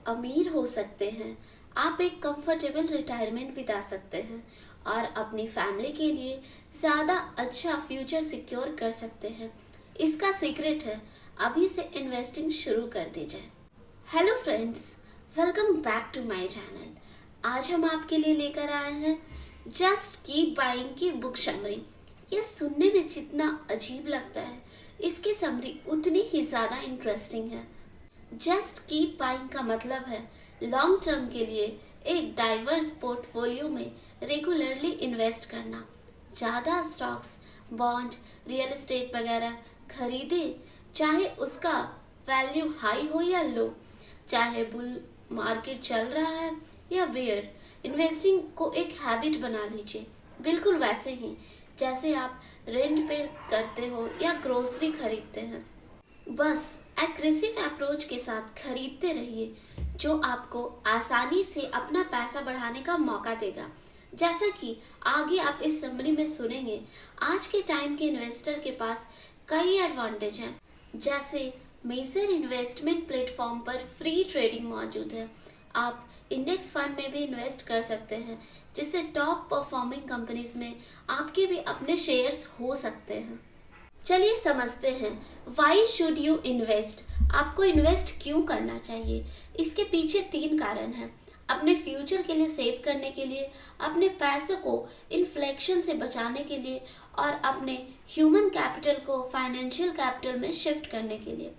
अमीर हो सकते हैं, आप एक कंफर्टेबल रिटायरमेंट बिता सकते हैं और अपनी फैमिली के लिए ज़्यादा अच्छा फ्यूचर सिक्योर कर सकते हैं। इसका सीक्रेट है, अभी से इन्वेस्टिंग शुरू कर दीजिए। Hello friends, welcome back to my channel. आज हम आपके लिए लेकर आए हैं जस्ट कीप बाइंग की बुक समरी। ये सुनने में जितना अजीब लगता है, इसकी समरी उतनी ही ज़्यादा इंटरेस्टिंग है। जस्ट कीप बाइंग का मतलब है लॉन्ग टर्म के लिए एक डाइवर्स पोर्टफोलियो में रेगुलरली इन्वेस्ट करना। ज़्यादा स्टॉक्स, बॉन्ड, रियल एस्टेट वगैरह खरीदे, चाहे उसका वैल्यू हाई हो या लो, चाहे बुल मार्केट चल रहा है या बेयर। इन्वेस्टिंग को एक हैबिट बना लीजिए, बिल्कुल वैसे ही जैसे आप रेंट पे करते हो या ग्रोसरी खरीदते हैं। बस एग्रेसिव अप्रोच के साथ खरीदते रहिए, जो आपको आसानी से अपना पैसा बढ़ाने का मौका देगा। जैसा कि आगे आप इस समरी में सुनेंगे, आज के टाइम के इन्वेस्टर के पास कई एडवांटेज हैं। जैसे मेजर इन्वेस्टमेंट प्लेटफॉर्म पर फ्री ट्रेडिंग मौजूद है। आप इंडेक्स फंड में भी इन्वेस्ट कर सकते हैं, जिससे टॉप परफॉर्मिंग कंपनीज में आपके भी अपने शेयर्स हो सकते हैं। चलिए समझते हैं, वाई शुड यू इन्वेस्ट। आपको इन्वेस्ट क्यों करना चाहिए? इसके पीछे 3 कारण हैं। अपने फ्यूचर के लिए सेव करने के लिए, अपने पैसे को इन्फ्लेक्शन से बचाने के लिए और अपने ह्यूमन कैपिटल को फाइनेंशियल कैपिटल में शिफ्ट करने के लिए।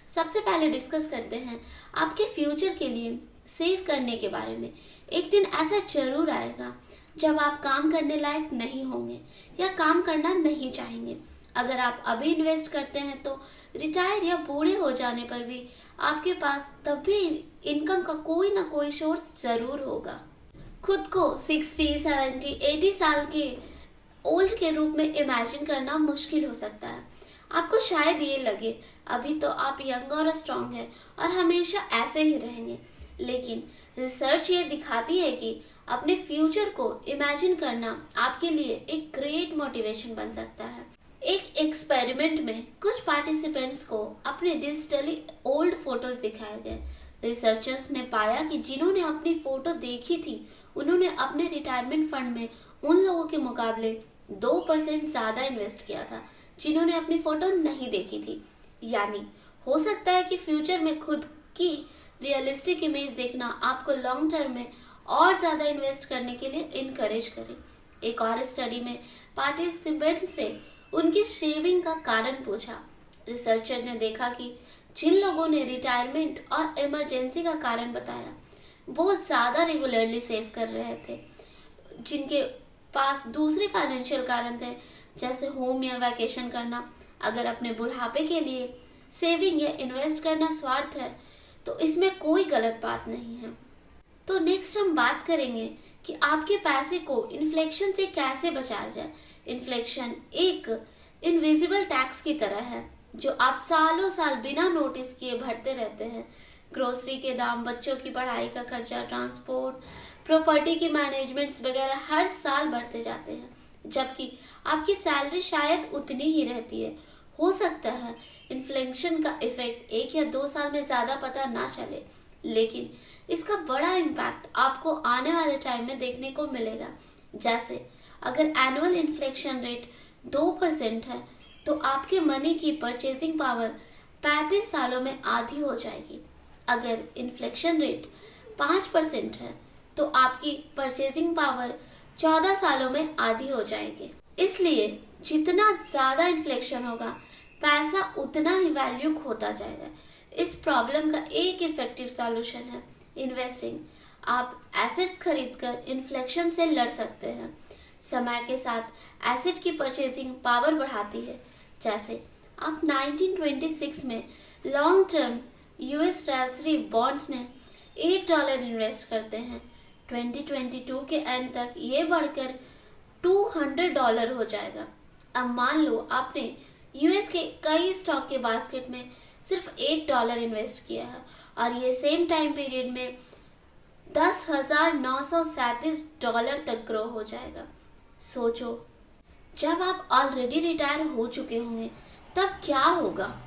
सबसे पहले डिस्कस करते हैं आपके फ्यूचर के लिए सेव करने के बारे में। एक दिन ऐसा जरूर आएगा जब आप काम करने लायक नहीं होंगे या काम करना नहीं चाहेंगे। अगर आप अभी इन्वेस्ट करते हैं तो रिटायर या बूढ़े हो जाने पर भी आपके पास तब भी इनकम का कोई ना कोई सोर्स जरूर होगा। खुद को 60, 70, 80 साल के ओल्ड के रूप में इमेजिन करना मुश्किल हो सकता है। आपको शायद ये लगे अभी तो आप यंग और स्ट्रांग हैं और हमेशा ऐसे ही रहेंगे, लेकिन रिसर्च ये दिखाती है कि अपने फ्यूचर को इमेजिन करना आपके लिए एक ग्रेट मोटिवेशन बन सकता है। एक एक्सपेरिमेंट में कुछ पार्टिसिपेंट्स को अपने डिजिटली ओल्ड फोटोज दिखाए गए। रिसर्चर्स ने पाया कि जिन्होंने अपनी फोटो देखी थी, उन्होंने अपने रिटायरमेंट फंड में उन लोगों के मुकाबले 2% ज़्यादा इन्वेस्ट किया था जिन्होंने अपनी फोटो नहीं देखी थी। यानी हो सकता है कि फ्यूचर में खुद की रियलिस्टिक इमेज देखना आपको लॉन्ग टर्म में और ज़्यादा इन्वेस्ट करने के लिए इनकरेज करे। एक और स्टडी में पार्टिसिपेंट से उनकी शेविंग का कारण पूछा। रिसर्चर ने देखा कि जिन लोगों ने रिटायरमेंट और इमरजेंसी का कारण बताया, वो ज़्यादा रेगुलरली सेव कर रहे थे। जिनके पास दूसरे फाइनेंशियल कारण थे, जैसे होम या वैकेशन करना। अगर अपने बुढ़ापे के लिए सेविंग या इन्वेस्ट करना स्वार्थ है, तो इसमें कोई गलत बात नहीं है। तो नेक्स्ट हम बात करेंगे कि आपके पैसे को इन्फ्लेक्शन से कैसे बचाया जाए। इन्फ्लेक्शन एक इनविजिबल टैक्स की तरह है, जो आप सालों साल बिना नोटिस किए बढ़ते रहते हैं। ग्रोसरी के दाम, बच्चों की पढ़ाई का खर्चा, ट्रांसपोर्ट, प्रॉपर्टी की मैनेजमेंट्स वगैरह हर साल बढ़ते जाते हैं, जबकि आपकी सैलरी शायद उतनी ही रहती है। हो सकता है इन्फ्लेक्शन का इफेक्ट 1 या 2 साल में ज़्यादा पता ना चले, लेकिन इसका बड़ा इम्पैक्ट आपको आने वाले टाइम में देखने को मिलेगा। जैसे अगर एनुअल इन्फ्लेक्शन रेट 2% है, तो आपके मनी की परचेजिंग पावर 35 सालों में आधी हो जाएगी। अगर इन्फ्लेक्शन रेट 5% है, तो आपकी परचेजिंग पावर 14 सालों में आधी हो जाएगी। इसलिए जितना ज़्यादा इन्फ्लेक्शन होगा, पैसा उतना ही वैल्यू खोता जाएगा। इस प्रॉब्लम का एक इफेक्टिव सॉल्यूशन है इन्वेस्टिंग। आप एसेट्स खरीदकर इन्फ्लेक्शन से लड़ सकते हैं। समय के साथ एसेट की परचेजिंग पावर बढ़ाती है। जैसे आप 1926 में long term US treasury bonds में $1 इन्वेस्ट करते हैं। 2022 के एंड तक ये बढ़कर $200 हो जाएगा। अब मान लो आपने यूएस के कई स्टॉक के बास्केट में सिर्फ $1 इन्वेस्ट किया है और ये सेम टाइम पीरियड में $10,937 तक ग्रो हो जाएगा। सोचो, जब आप ऑलरेडी रिटायर हो चुके होंगे तब क्या होगा?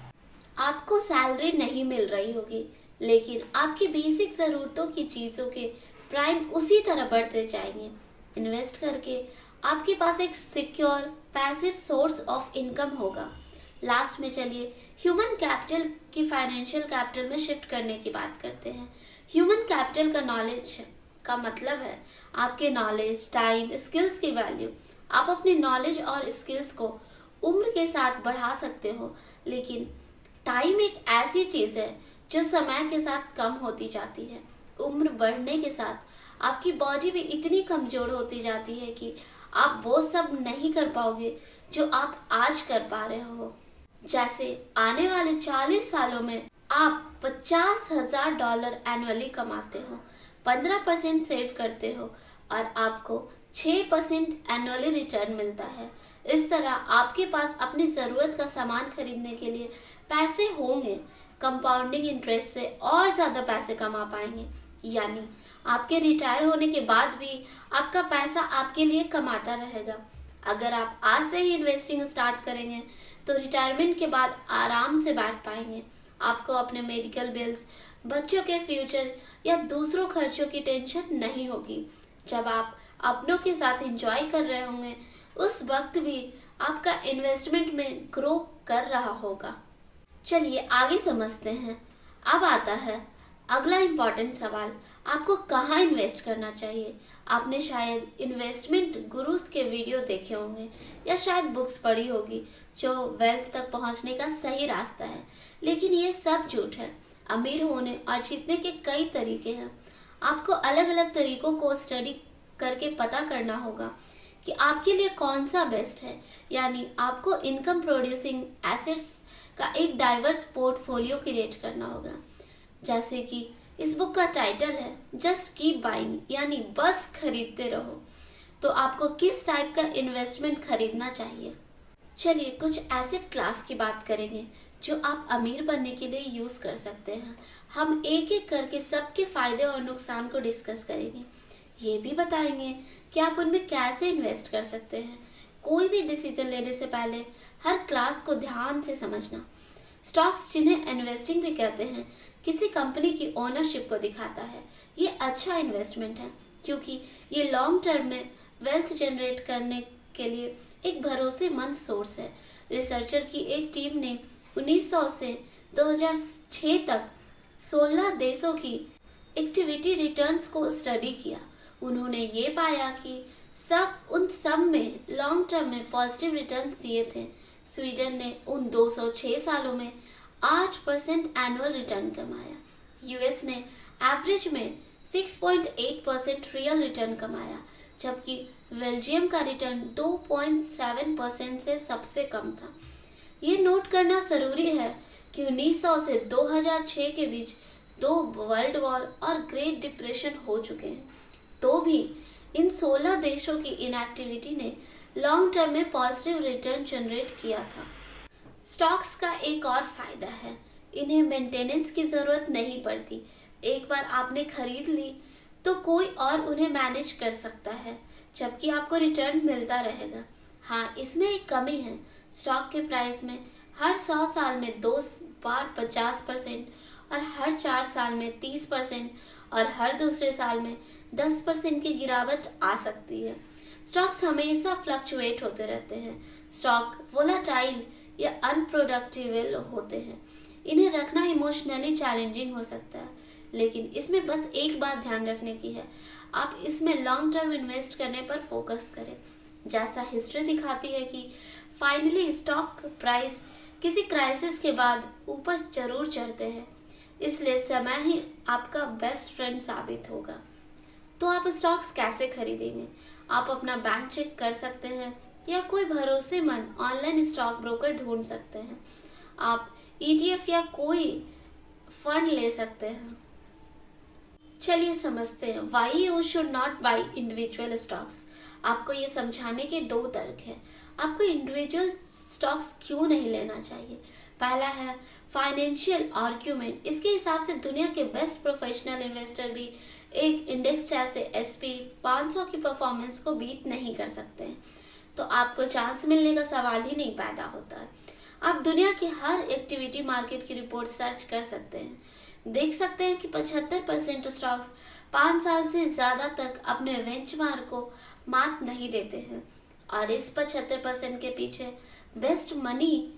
आपको सैलरी नहीं मिल रही होगी, लेकिन आपकी बेसिक ज़रूरतों की चीज़ों के प्राइम उसी तरह बढ़ते जाएंगे। इन्वेस्ट करके आपके पास एक secure passive source of income होगा। लास्ट में चलिए ह्यूमन कैपिटल की फाइनेंशियल कैपिटल में शिफ्ट करने की बात करते हैं। ह्यूमन कैपिटल का नॉलेज का मतलब है आपके नॉलेज, टाइम, स्किल्स की वैल्यू। आप अपनी नॉलेज और स्किल्स को उम्र के साथ बढ़ा सकते हो, लेकिन टाइम एक ऐसी चीज़ है जो समय के साथ कम होती जाती है। उम्र बढ़ने के साथ आपकी बॉडी भी इतनी कमज़ोर होती जाती है कि आप वो सब नहीं कर पाओगे जो आप आज कर पा रहे हो। जैसे आने वाले 40 सालों में आप $50,000 एनुअली कमाते हो, 15% सेव करते हो और आपको 6% एनुअली रिटर्न मिलता है। इस तरह आपके पास अपनी ज़रूरत का सामान खरीदने के लिए पैसे होंगे। कंपाउंडिंग इंटरेस्ट से और ज़्यादा पैसे कमा पाएंगे, यानी आपके रिटायर होने के बाद भी आपका पैसा आपके लिए कमाता रहेगा। अगर आप आज से ही इन्वेस्टिंग स्टार्ट करेंगे तो रिटायरमेंट के बाद आराम से बैठ पाएंगे। आपको अपने मेडिकल बिल्स, बच्चों के फ्यूचर या दूसरों खर्चों की टेंशन नहीं होगी। जब आप अपनों के साथ एंजॉय कर रहे होंगे, उस वक्त भी आपका इन्वेस्टमेंट में ग्रो कर रहा होगा। चलिए आगे समझते हैं। अब आता है अगला इम्पॉर्टेंट सवाल, आपको कहाँ इन्वेस्ट करना चाहिए। आपने शायद इन्वेस्टमेंट गुरुज के वीडियो देखे होंगे या शायद बुक्स पढ़ी होगी जो वेल्थ तक पहुँचने का सही रास्ता है, लेकिन ये सब झूठ है। अमीर होने और जीतने के कई तरीके हैं। आपको अलग अलग तरीकों को स्टडी करके पता करना होगा कि आपके लिए कौन सा बेस्ट है। यानी आपको इनकम प्रोड्यूसिंग एसेट्स का एक डाइवर्स पोर्टफोलियो क्रिएट करना होगा। जैसे कि इस बुक का टाइटल है जस्ट कीप बाइंग, यानी बस खरीदते रहो। तो आपको किस टाइप का इन्वेस्टमेंट खरीदना चाहिए। चलिए कुछ एसेट क्लास की बात करेंगे जो आप अमीर बनने के लिए यूज़ कर सकते हैं। हम एक एक करके सबके फायदे और नुकसान को डिस्कस करेंगे। ये भी बताएंगे कि आप उनमें कैसे इन्वेस्ट कर सकते हैं। कोई भी डिसीजन लेने से पहले हर क्लास को ध्यान से समझना। स्टॉक्स, जिन्हें इन्वेस्टिंग भी कहते हैं, किसी कंपनी की ओनरशिप को दिखाता है। ये अच्छा इन्वेस्टमेंट है क्योंकि ये लॉन्ग टर्म में वेल्थ जनरेट करने के लिए एक भरोसेमंद सोर्स है। रिसर्चर की एक टीम ने 1900 से 2006 तक 16 देशों की इक्विटी रिटर्न्स को स्टडी किया। उन्होंने ये पाया कि उन सब में लॉन्ग टर्म में पॉजिटिव रिटर्न्स दिए थे। स्वीडन ने उन 206 सालों में 8% एनुअल रिटर्न कमाया। यूएस ने एवरेज में 6.8% रियल रिटर्न कमाया, जबकि बेल्जियम का रिटर्न 2.7% से सबसे कम था। ये नोट करना ज़रूरी है कि 1900 से 2006 के बीच 2 वर्ल्ड वॉर और ग्रेट डिप्रेशन हो चुके हैं, तो भी इन 16 देशों की इनएक्टिविटी ने लॉन्ग टर्म में पॉजिटिव रिटर्न जनरेट किया था। स्टॉक्स का एक और फायदा है, इन्हें मेंटेनेंस की ज़रूरत नहीं पड़ती। एक बार आपने खरीद ली तो कोई और उन्हें मैनेज कर सकता है, जबकि आपको रिटर्न मिलता रहेगा। हाँ, इसमें एक कमी है। स्टॉक के प्राइस में हर 100 साल में 2 बार 50% और हर 4 साल में 30% और हर दूसरे साल में 10% की गिरावट आ सकती है। स्टॉक्स हमेशा फ्लक्चुएट होते रहते हैं। स्टॉक वोलाटाइल या अनप्रोडक्टिबल होते हैं। इन्हें रखना इमोशनली चैलेंजिंग हो सकता है, लेकिन इसमें बस एक बात ध्यान रखने की है, आप इसमें लॉन्ग टर्म इन्वेस्ट करने पर फोकस करें। जैसा हिस्ट्री दिखाती है कि फाइनली स्टॉक प्राइस किसी क्राइसिस के बाद ऊपर जरूर चढ़ते हैं, इसलिए समय ही आपका बेस्ट फ्रेंड साबित होगा। तो आप स्टॉक्स कैसे खरीदेंगे? आप अपना बैंक चेक कर सकते हैं या कोई भरोसेमंद ऑनलाइन स्टॉक ब्रोकर ढूंढ सकते हैं। आप ETF या कोई फंड ले सकते हैं। चलिए समझते हैं why you should not by individual stocks. आपको ये समझाने के 2 तर्क हैं। आपको इंडिविजुअल स्टॉक्स क्यों नहीं लेना चाहिए। पहला है फाइनेंशियल आर्ग्यूमेंट। इसके हिसाब से दुनिया के बेस्ट प्रोफेशनल इन्वेस्टर भी एक इंडेक्स जैसे SP 500 की परफॉर्मेंस को बीट नहीं कर सकते हैं, तो आपको चांस मिलने का सवाल ही नहीं पैदा होता है। आप दुनिया की हर एक्टिविटी मार्केट की रिपोर्ट सर्च कर सकते हैं। देख सकते हैं कि 75% स्टॉक्स 5 साल से ज़्यादा तक अपने बेंचमार्क को मात नहीं देते हैं और इस 75% के पीछे बेस्ट मनी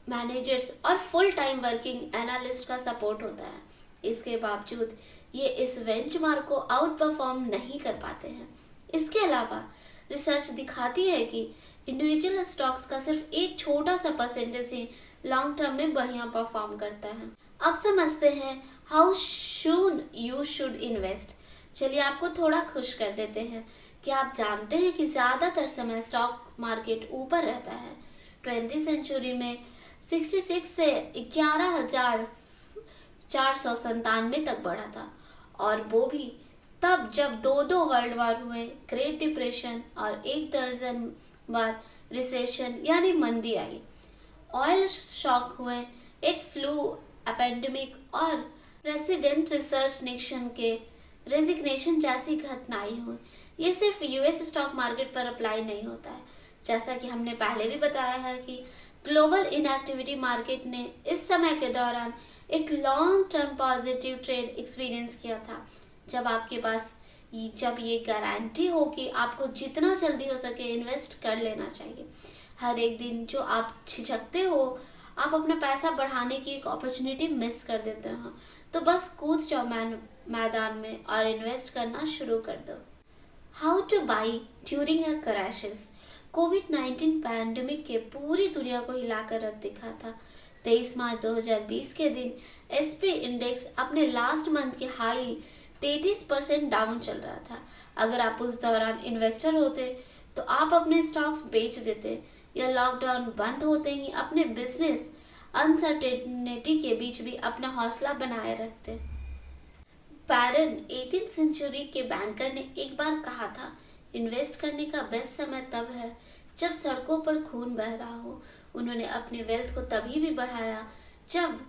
मैनेजर्स और फुल टाइम वर्किंग एनालिस्ट का सपोर्ट होता है। इसके बावजूद ये इस बेंचमार्क को आउट परफॉर्म नहीं कर पाते हैं। इसके अलावा रिसर्च दिखाती है कि इंडिविजुअल स्टॉक्स का सिर्फ एक छोटा सा परसेंटेज ही लॉन्ग टर्म में बढ़िया परफॉर्म करता है। अब समझते हैं how soon you should invest. चलिए आपको थोड़ा खुश कर देते हैं कि आप जानते हैं कि ज़्यादातर समय स्टॉक मार्केट ऊपर रहता है। 20वीं सेंचुरी में 66 से 11,497 तक बढ़ा था और वो भी तब जब दो वर्ल्ड वार हुए, ग्रेट डिप्रेशन और एक दर्जन बार रिसेशन यानी मंदी आई, ऑयल शॉक हुए, एक फ्लू एपेंडेमिक और प्रेसिडेंट रिसर्च निक्सन के रेजिग्नेशन जैसी घटनाएं हुई। ये सिर्फ यूएस स्टॉक मार्केट पर अप्लाई नहीं होता है। जैसा कि हमने पहले भी बताया है कि ग्लोबल इनएक्टिविटी मार्केट ने इस समय के दौरान एक long term positive trade experience किया था, जब आपके पास जब ये गारंटी हो कि आपको जितना जल्दी हो सके इन्वेस्ट कर लेना चाहिए। हर एक दिन जो आप झिझकते हो, आप अपना पैसा बढ़ाने की एक अपॉर्चुनिटी मिस कर देते हो, तो बस कूद जाओ मैदान में और इन्वेस्ट करना शुरू कर दो। How two by during a crashes. Covid pandemic के पूरी दुनिया को हिलाकर रख दिखा था। 23 मार्च 2020 के दिन एसपी इंडेक्स अपने लास्ट मंथ के हाई 33% डाउन चल रहा था। अगर आप उस दौरान इन्वेस्टर होते तो आप अपने स्टॉक्स बेच देते या लॉकडाउन बंद होते ही अपने बिजनेस अनसर्टेनिटी के बीच भी अपना हौसला बनाए रखते। बैरन 18th सेंचुरी के बैंकर ने एक बार कहा था, इन्वेस्ट करने का बेस्ट समय तब है जब सड़कों पर खून बह रहा हो। उन्होंने अपने वेल्थ को तभी भी बढ़ाया जब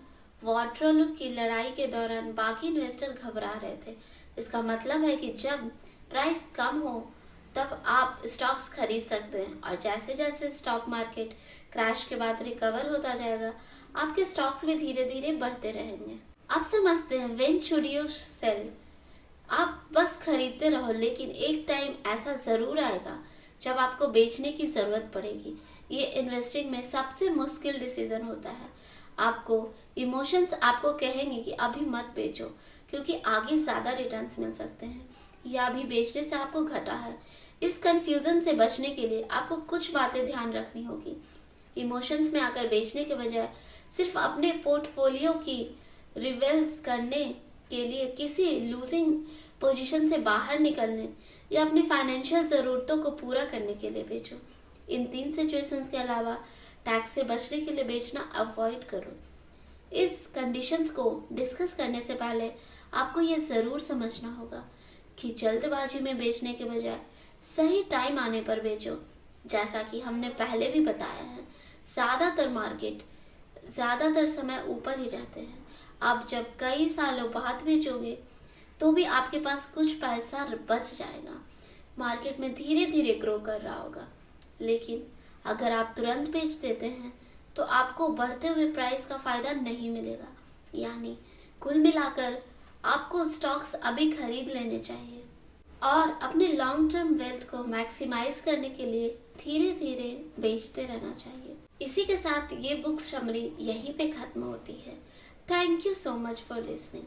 वाटरलू की लड़ाई के दौरान बाकी इन्वेस्टर घबरा रहे थे। इसका मतलब है कि जब प्राइस कम हो तब आप स्टॉक्स खरीद सकते हैं और जैसे जैसे स्टॉक मार्केट क्रैश के बाद रिकवर होता जाएगा, आपके स्टॉक्स भी धीरे धीरे बढ़ते रहेंगे। आप समझते हैं व्हेन शुड यू सेल। आप बस खरीदते रहो, लेकिन एक टाइम ऐसा ज़रूर आएगा जब आपको बेचने की ज़रूरत पड़ेगी। ये इन्वेस्टिंग में सबसे मुश्किल डिसीजन होता है। आपको इमोशंस आपको कहेंगे कि अभी मत बेचो क्योंकि आगे ज़्यादा रिटर्न्स मिल सकते हैं, या अभी बेचने से आपको घटा है। इस कंफ्यूजन से बचने के लिए आपको कुछ बातें ध्यान रखनी होगी। इमोशंस में आकर बेचने के बजाय सिर्फ अपने पोर्टफोलियो की रिवेल्स करने के लिए किसी लूजिंग पोजीशन से बाहर निकलने या अपनी फाइनेंशियल ज़रूरतों को पूरा करने के लिए बेचो। इन 3 सिचुएशंस के अलावा टैक्स से बचने के लिए बेचना अवॉइड करो। इस कंडीशंस को डिस्कस करने से पहले आपको ये ज़रूर समझना होगा कि जल्दबाजी में बेचने के बजाय सही टाइम आने पर बेचो। जैसा कि हमने पहले भी बताया है, ज़्यादातर समय ऊपर ही रहते हैं। आप जब कई सालों बाद बेचोगे तो भी आपके पास कुछ पैसा बच जाएगा। मार्केट में धीरे धीरे ग्रो कर रहा होगा, लेकिन अगर आप तुरंत बेच देते हैं तो आपको बढ़ते हुए प्राइस का फ़ायदा नहीं मिलेगा। यानी कुल मिलाकर आपको स्टॉक्स अभी खरीद लेने चाहिए और अपने लॉन्ग टर्म वेल्थ को मैक्सिमाइज करने के लिए धीरे धीरे बेचते रहना चाहिए। इसी के साथ ये बुक समरी यहीं पे ख़त्म होती है। Thank you so much for listening.